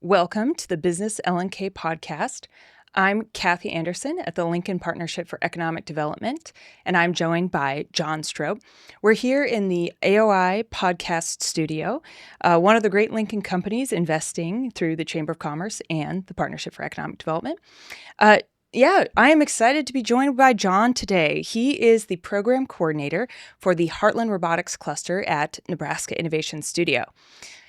Welcome to the Business L&K podcast. I'm Kathy Andersen at the Lincoln Partnership for Economic Development, and I'm joined by John Strope. We're here in the AOI Podcast Studio, one of the great Lincoln companies investing through the Chamber of Commerce and the Partnership for Economic Development. I am excited to be joined by John today. He is the program coordinator for the Heartland Robotics Cluster at Nebraska Innovation Studio.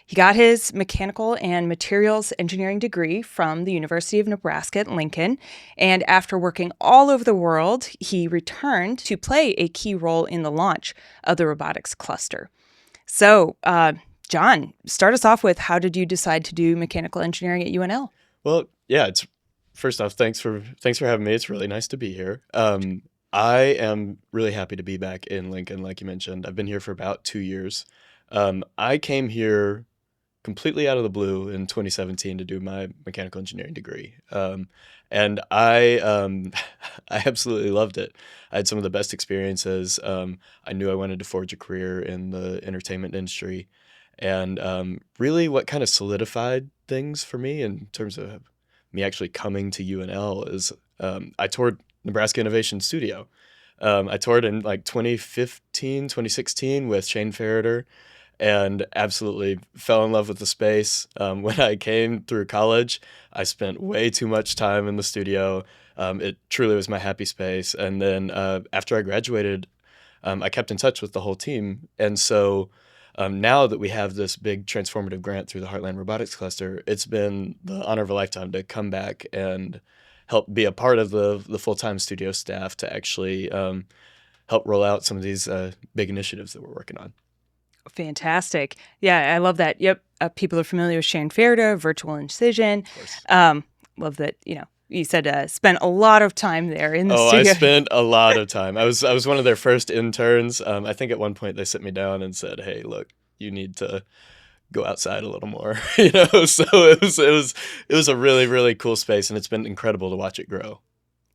He got his mechanical and materials engineering degree from the University of Nebraska at Lincoln, and after working all over the world, he returned to play a key role in the launch of the robotics cluster. So, John, start us off with, how did you decide to do mechanical engineering at UNL? Well, yeah, first off, thanks for having me. It's really nice to be here. I am really happy to be back in Lincoln, like you mentioned. I've been here for about 2 years. I came here completely out of the blue in 2017 to do my mechanical engineering degree. And I absolutely loved it. I had some of the best experiences. I knew I wanted to forge a career in the entertainment industry. And really what kind of solidified things for me in terms of me actually coming to UNL is I toured Nebraska Innovation Studio. I toured in like 2015, 2016 with Shane Ferreter, and absolutely fell in love with the space. When I came through college, I spent way too much time in the studio. It truly was my happy space. And then after I graduated, I kept in touch with the whole team. And so now that we have this big transformative grant through the Heartland Robotics Cluster, it's been the honor of a lifetime to come back and help be a part of the full-time studio staff to actually help roll out some of these big initiatives that we're working on. Fantastic. Yeah, I love that. Yep. People are familiar with Shane Ferreter, Virtual Incision. Love that, you said spent a lot of time there in the studio. I spent a lot of time. I was one of their first interns. I think at one point they sit me down and said, "Hey, look, you need to go outside a little more." So it was a really, really cool space, and it's been incredible to watch it grow.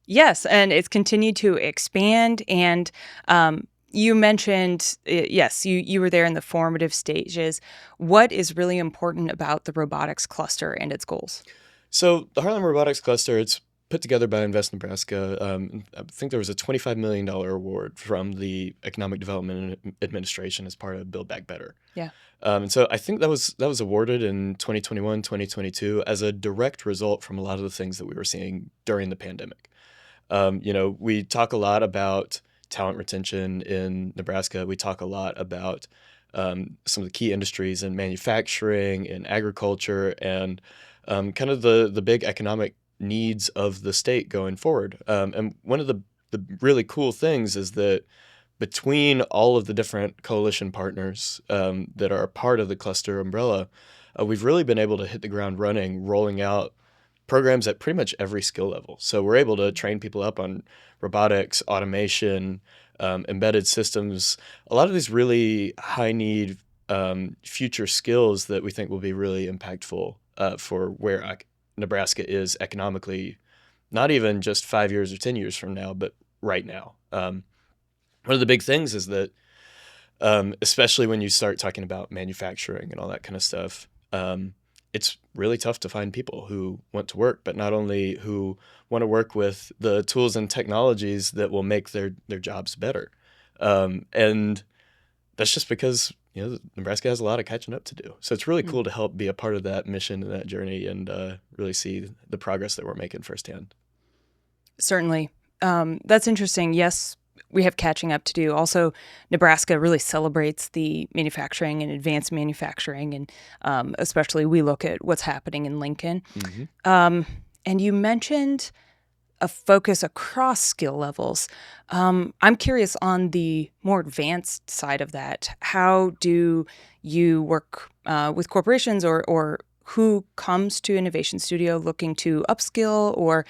Yes, and it's continued to expand. And you mentioned, yes, you were there in the formative stages. What is really important about the robotics cluster and its goals? So the Heartland Robotics Cluster, it's put together by Invest Nebraska. I think there was a $25 million award from the Economic Development Administration as part of Build Back Better. Yeah. And so I think that was awarded in 2021, 2022 as a direct result from a lot of the things that we were seeing during the pandemic. We talk a lot about talent retention in Nebraska. We talk a lot about some of the key industries in manufacturing and agriculture and kind of the big economic needs of the state going forward. And one of the really cool things is that between all of the different coalition partners that are a part of the cluster umbrella, we've really been able to hit the ground running, rolling out programs at pretty much every skill level. So we're able to train people up on robotics, automation, embedded systems, a lot of these really high need future skills that we think will be really impactful for where Nebraska is economically, not even just 5 years or 10 years from now, but right now. One of the big things is that, especially when you start talking about manufacturing and all that kind of stuff, it's really tough to find people who want to work, but not only who want to work with the tools and technologies that will make their jobs better. And that's just because, Nebraska has a lot of catching up to do. So it's really cool to help be a part of that mission and that journey and really see the progress that we're making firsthand. Certainly. That's interesting. Yes, we have catching up to do. Also, Nebraska really celebrates the manufacturing and advanced manufacturing, and especially we look at what's happening in Lincoln. Mm-hmm. And you mentioned a focus across skill levels. I'm curious on the more advanced side of that. How do you work with corporations or who comes to Innovation Studio looking to upskill or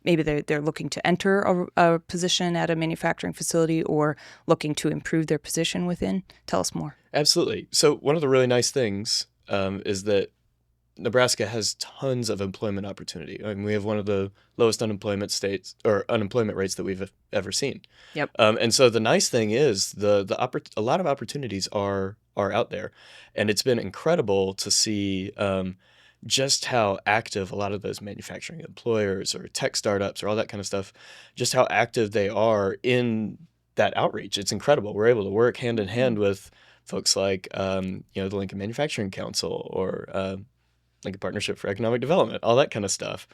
maybe they're looking to enter a position at a manufacturing facility or looking to improve their position within? Tell us more. Absolutely. So one of the really nice things is that Nebraska has tons of employment opportunity. I mean, we have one of the lowest unemployment rates that we've ever seen. Yep. And so the nice thing is a lot of opportunities are out there, and it's been incredible to see just how active a lot of those manufacturing employers or tech startups or all that kind of stuff, just how active they are in that outreach. It's incredible. We're able to work hand in hand with folks like, the Lincoln Manufacturing Council or Lincoln Partnership for Economic Development, all that kind of stuff.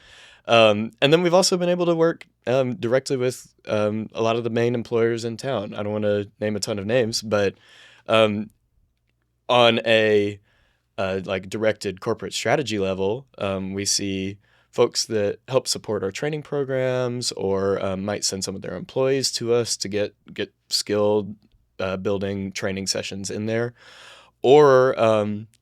And then we've also been able to work directly with a lot of the main employers in town. I don't want to name a ton of names, but on a directed corporate strategy level, we see folks that help support our training programs or might send some of their employees to us to get skilled building training sessions in there. Or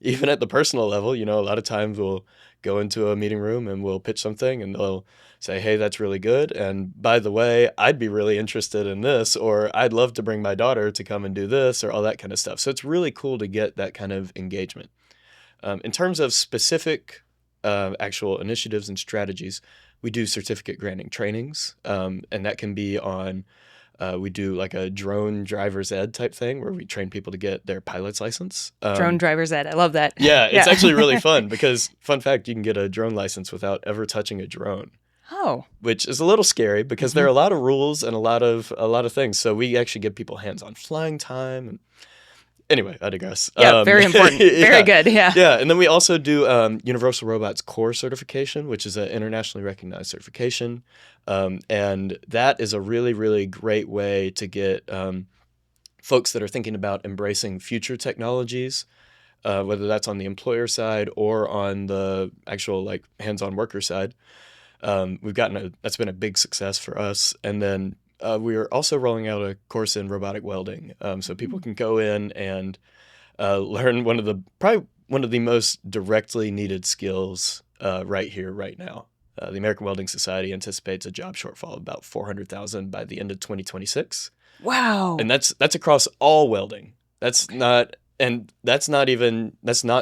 even at the personal level, a lot of times we'll go into a meeting room and we'll pitch something and they'll say, hey, that's really good. And by the way, I'd be really interested in this, or I'd love to bring my daughter to come and do this, or all that kind of stuff. So it's really cool to get that kind of engagement. In terms of specific actual initiatives and strategies, we do certificate granting trainings, and that can be on, we do like a drone driver's ed type thing where we train people to get their pilot's license. Drone driver's ed. I love that. Yeah, it's actually really fun because, fun fact, you can get a drone license without ever touching a drone. Oh. Which is a little scary because there are a lot of rules and a lot of things. So we actually give people hands-on flying time. And anyway, I digress. Yeah, very important. Very good. Yeah. Yeah, and then we also do Universal Robots Core certification, which is an internationally recognized certification. And that is a really, really great way to get folks that are thinking about embracing future technologies, whether that's on the employer side or on the actual hands-on worker side. That's been a big success for us. And then we are also rolling out a course in robotic welding, so people can go in and learn one of the most directly needed skills right here, right now. The American Welding Society anticipates a job shortfall of about 400,000 by the end of 2026. Wow! And that's across all welding. That's not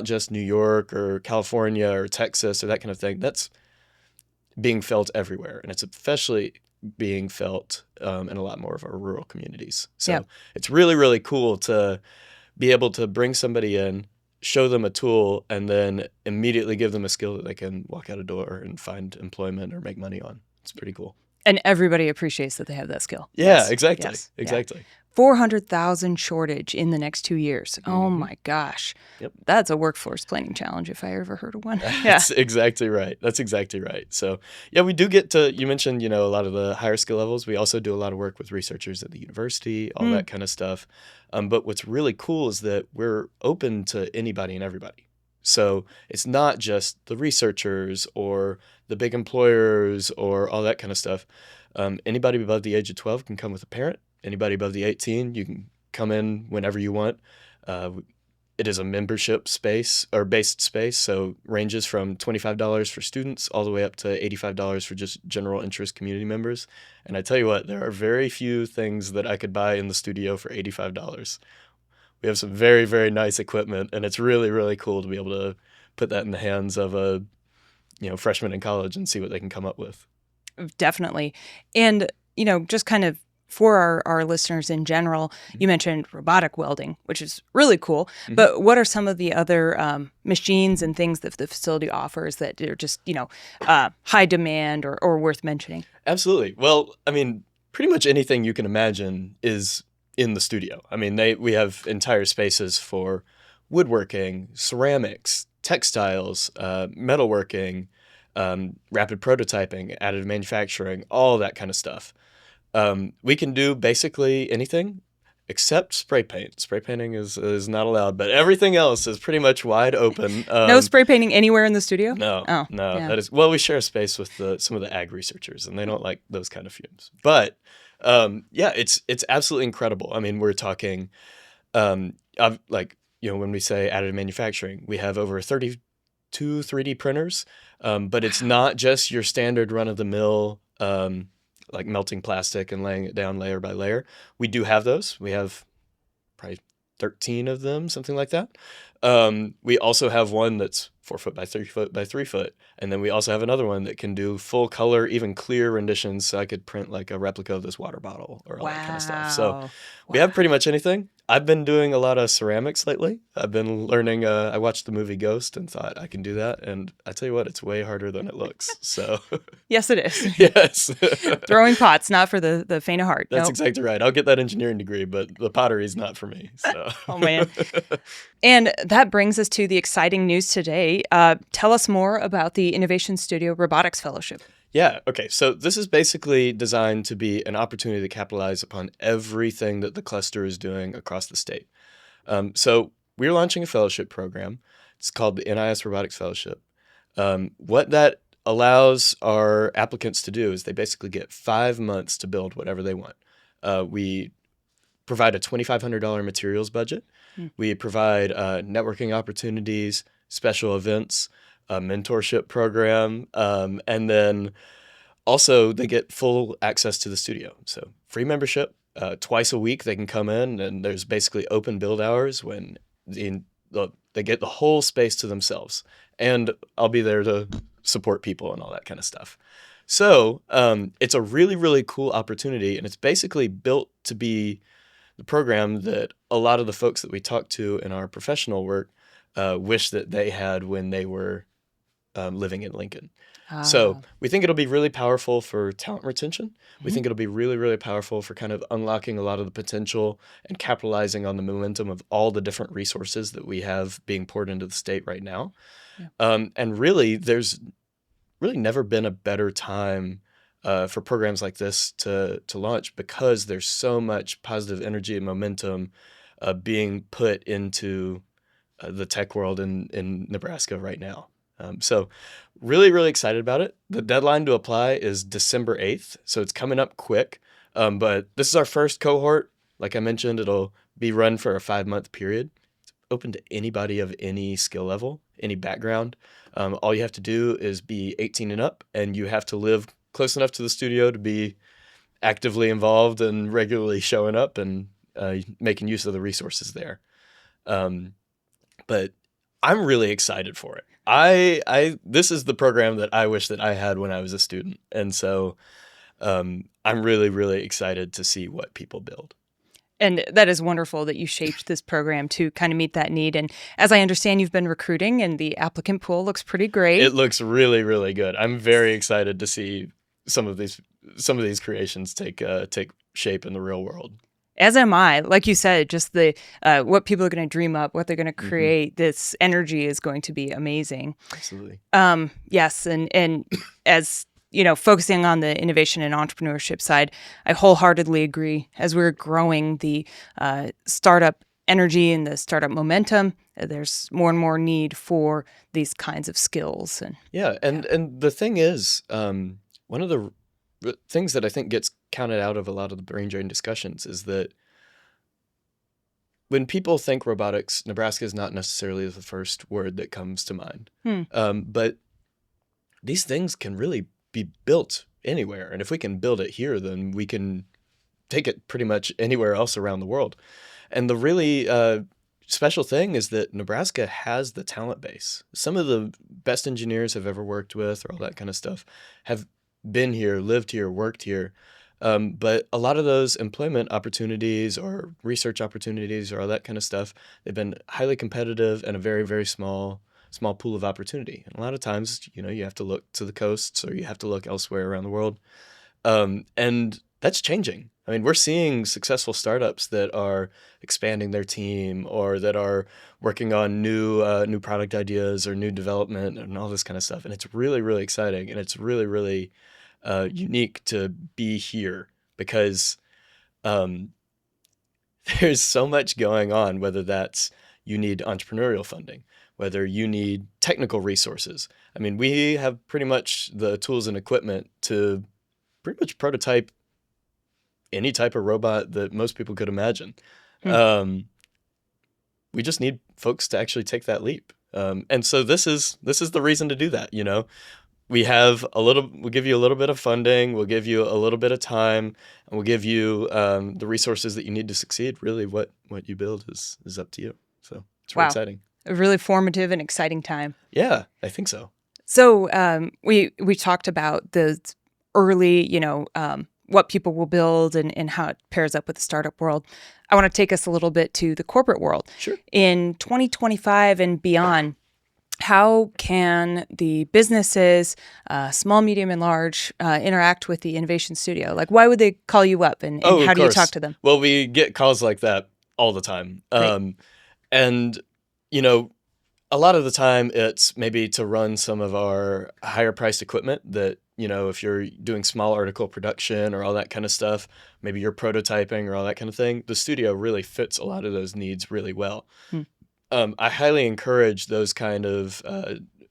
just New York or California or Texas or that kind of thing. That's being felt everywhere, and it's especially being felt in a lot more of our rural communities. So It's really, really cool to be able to bring somebody in, show them a tool, and then immediately give them a skill that they can walk out a door and find employment or make money on. It's pretty cool. And everybody appreciates that they have that skill. Yeah, Yes. exactly. Yes. Exactly. Yeah. 400,000 shortage in the next 2 years. Oh my gosh. Yep. That's a workforce planning challenge if I ever heard of one. That's exactly right. That's exactly right. So yeah, we do get to, you mentioned, a lot of the higher skill levels. We also do a lot of work with researchers at the university, all that kind of stuff. But what's really cool is that we're open to anybody and everybody. So it's not just the researchers or the big employers or all that kind of stuff. Anybody above the age of 12 can come with a parent. Anybody above the 18, you can come in whenever you want. It is a membership space or based space, so ranges from $25 for students all the way up to $85 for just general interest community members. And I tell you what, there are very few things that I could buy in the studio for $85. We have some very, very nice equipment, and it's really, really cool to be able to put that in the hands of a freshman in college and see what they can come up with. Definitely. And, just kind of for our listeners in general, you mentioned robotic welding, which is really cool. But what are some of the other machines and things that the facility offers that are just, high demand or worth mentioning? Absolutely. Well, I mean, pretty much anything you can imagine is in the studio. I mean, we have entire spaces for woodworking, ceramics, textiles, metalworking, rapid prototyping, additive manufacturing, all that kind of stuff. We can do basically anything except spray paint. Spray painting is not allowed, but everything else is pretty much wide open. No spray painting anywhere in the studio? No. Yeah. That is, well, we share a space with some of the ag researchers, and they don't like those kind of fumes. But it's absolutely incredible. I mean, we're talking, when we say additive manufacturing, we have over 32 3D printers, but it's not just your standard run-of-the-mill like melting plastic and laying it down layer by layer. We do have those. We have probably 13 of them, something like that. We also have one that's 4 foot by 3 foot by 3 foot. And then we also have another one that can do full color, even clear renditions. So I could print like a replica of this water bottle or all that kind of stuff. So we have pretty much anything. I've been doing a lot of ceramics lately. I've been learning. I watched the movie Ghost and thought I can do that. And I tell you what, it's way harder than it looks. So Yes, it is. yes, Throwing pots, not for the faint of heart. that's Nope. exactly right. I'll get that engineering degree, but the pottery is not for me. So Oh, man. And that brings us to the exciting news today. Tell us more about the Innovation Studio Robotics Fellowship. Yeah. Okay. So this is basically designed to be an opportunity to capitalize upon everything that the cluster is doing across the state. So we're launching a fellowship program. It's called the NIS Robotics Fellowship. What that allows our applicants to do is they basically get 5 months to build whatever they want. We provide a $2,500 materials budget. We provide networking opportunities, special events, a mentorship program, and then also they get full access to the studio. So free membership, twice a week they can come in, and there's basically open build hours when they get the whole space to themselves. And I'll be there to support people and all that kind of stuff. So it's a really, really cool opportunity, and it's basically built to be the program that a lot of the folks that we talk to in our professional work wish that they had when they were living in Lincoln. So we think it'll be really powerful for talent retention. We think it'll be really, really powerful for kind of unlocking a lot of the potential and capitalizing on the momentum of all the different resources that we have being poured into the state right now. Yeah. And really, there's really never been a better time for programs like this to launch, because there's so much positive energy and momentum being put into the tech world in Nebraska right now. So really, really excited about it. The deadline to apply is December 8th, so it's coming up quick. But this is our first cohort. Like I mentioned, it'll be run for a 5-month period. It's open to anybody of any skill level, any background. All you have to do is be 18 and up, and you have to live close enough to the studio to be actively involved and regularly showing up and making use of the resources there. But I'm really excited for it. This is the program that I wish that I had when I was a student. And so I'm really, really excited to see what people build. And that is wonderful that you shaped this program to kind of meet that need. And as I understand, you've been recruiting, and the applicant pool looks pretty great. It looks really, really good. I'm very excited to see some of these creations take shape in the real world. As am I. Like you said, just the what people are going to dream up, what they're going to create. This energy is going to be amazing. Absolutely. Yes, and as you know, focusing on the innovation and entrepreneurship side, I wholeheartedly agree. As we're growing the startup energy and the startup momentum, there's more and more need for these kinds of skills. And the thing is, one of the things that I think gets counted out of a lot of the brain drain discussions is that when people think robotics, Nebraska is not necessarily the first word that comes to mind. But these things can really be built anywhere. And if we can build it here, then we can take it pretty much anywhere else around the world. And the really special thing is that Nebraska has the talent base. Some of the best engineers I've ever worked with, or all that kind of stuff, have been here, lived here, worked here. But a lot of those employment opportunities or research opportunities or all that kind of stuff, they've been highly competitive and a very, very small pool of opportunity. And a lot of times, you have to look to the coasts or you have to look elsewhere around the world. And that's changing. I mean, we're seeing successful startups that are expanding their team or that are working on new product ideas or new development and all this kind of stuff. And it's really, really exciting. And it's really, really unique to be here because there's so much going on, whether that's you need entrepreneurial funding, whether you need technical resources. I mean, we have pretty much the tools and equipment to pretty much prototype any type of robot that most people could imagine. We just need folks to actually take that leap. And so this is the reason to do that. We'll give you a little bit of funding, we'll give you a little bit of time, and we'll give you the resources that you need to succeed. Really, what you build is up to you. So it's really exciting. A really formative and exciting time. Yeah, I think so. So we talked about the early, what people will build and how it pairs up with the startup world, I want to take us a little bit to the corporate world. Sure. In 2025 and beyond, how can the businesses, small, medium, and large, interact with the Innovation Studio? Like, why would they call you up, and Oh, how of do you course. talk to them? Well, we get calls like that all the time. Great. And, you know, a lot of the time it's maybe to run some of our higher priced equipment that, you know, if you're doing small article production or all that kind of stuff, maybe you're prototyping or all that kind of thing, the studio really fits a lot of those needs really well. Hmm. I highly encourage those kind of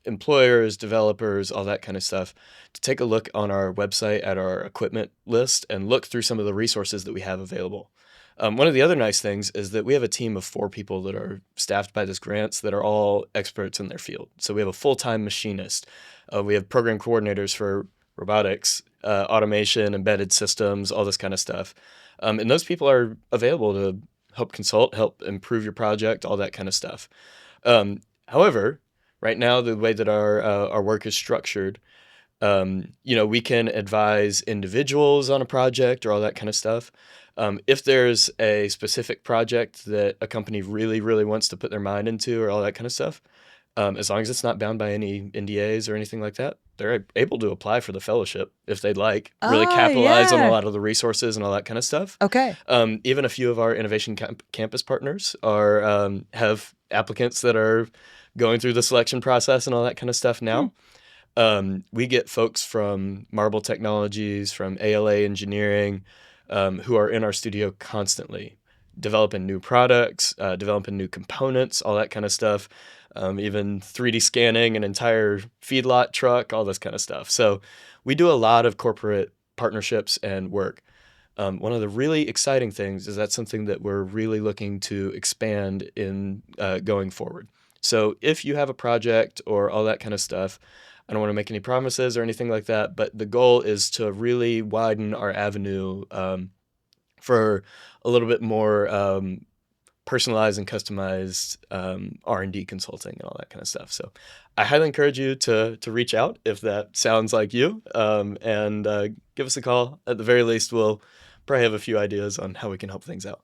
employers, developers, all that kind of stuff to take a look on our website at our equipment list and look through some of the resources that we have available. One of the other nice things is that we have a team of 4 people that are staffed by this grants that are all experts in their field. So we have a full-time machinist. We have program coordinators for robotics, automation, embedded systems, all this kind of stuff. And those people are available to help consult, help improve your project, all that kind of stuff. However, right now, the way that our work is structured, you know, we can advise individuals on a project or all that kind of stuff. If there's a specific project that a company really, really wants to put their mind into or all that kind of stuff, as long as it's not bound by any NDAs or anything like that, they're able to apply for the fellowship if they'd like, really capitalize on a lot of the resources and all that kind of stuff. Okay. Even a few of our Innovation Campus partners are have applicants that are going through the selection process and all that kind of stuff now. We get folks from Marble Technologies, from ALA Engineering, who are in our studio constantly, developing new products, developing new components, all that kind of stuff, even 3D scanning an entire feedlot truck, all this kind of stuff. So we do a lot of corporate partnerships and work. One of the really exciting things is that's something that we're really looking to expand in going forward. So if you have a project or all that kind of stuff, I don't want to make any promises or anything like that, but the goal is to really widen our avenue for a little bit more personalized and customized R&D consulting and all that kind of stuff. So I highly encourage you to reach out if that sounds like you, and give us a call. At the very least, we'll probably have a few ideas on how we can help things out.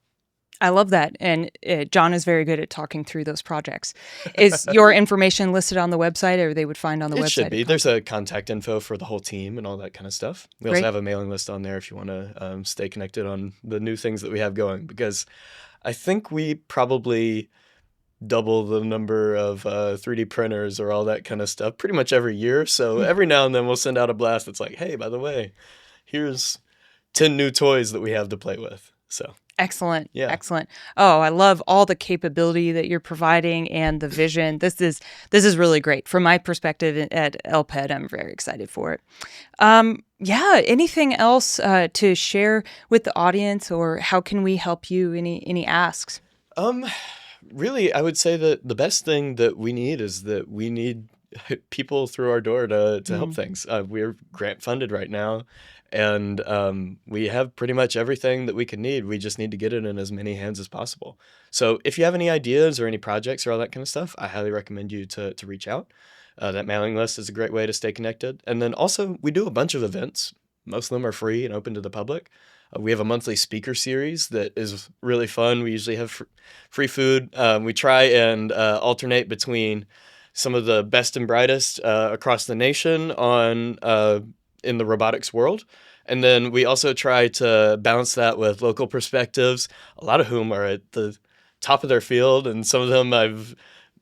I love that. And John is very good at talking through those projects. Is your information listed on the website, or they would find on the website? It should be. There's a contact info for the whole team and all that kind of stuff. We also have a mailing list on there if you want to stay connected on the new things that we have going, because I think we probably double the number of 3D printers or all that kind of stuff pretty much every year. So every now and then we'll send out a blast that's like, hey, by the way, here's 10 new toys that we have to play with. So excellent. Yeah. Excellent. Oh, I love all the capability that you're providing and the vision. This is really great. From my perspective at LPED, I'm very excited for it. Yeah. Anything else to share with the audience, or how can we help you? Any asks? Really, I would say that the best thing that we need is that we need people through our door to help things. We're grant funded right now, and we have pretty much everything that we can need. We just need to get it in as many hands as possible. So if you have any ideas or any projects or all that kind of stuff, I highly recommend you to reach out. That mailing list is a great way to stay connected. And then also, we do a bunch of events. Most of them are free and open to the public. We have a monthly speaker series that is really fun. We usually have free food. We try and alternate between some of the best and brightest across the nation in the robotics world. And then we also try to balance that with local perspectives, a lot of whom are at the top of their field, and some of them I've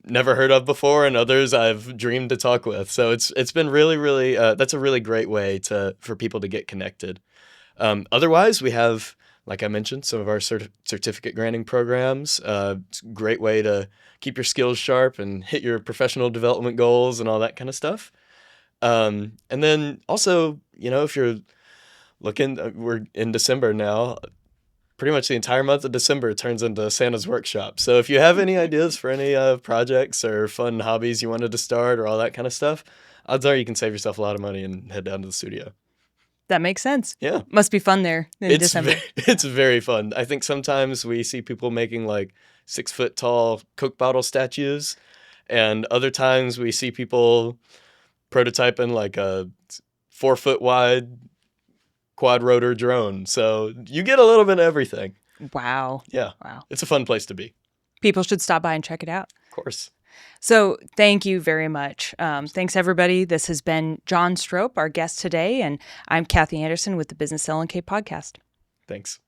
never heard of before, and others I've dreamed to talk with. So it's been really, really, that's a really great way for people to get connected. Otherwise, we have, like I mentioned, some of our certificate granting programs. It's a great way to keep your skills sharp and hit your professional development goals and all that kind of stuff. And then also, if you're looking, we're in December now. Pretty much the entire month of December turns into Santa's workshop. So if you have any ideas for any projects or fun hobbies you wanted to start or all that kind of stuff, odds are you can save yourself a lot of money and head down to the studio. That makes sense. Yeah. Must be fun there in December. It's very fun. I think sometimes we see people making like 6-foot tall Coke bottle statues, and other times we see people prototyping like a 4-foot wide quad rotor drone. So you get a little bit of everything. Wow. Yeah. Wow. It's a fun place to be. People should stop by and check it out. Of course. So thank you very much. Thanks, everybody. This has been John Strope, our guest today, and I'm Kathy Andersen with the Business L&K Podcast. Thanks.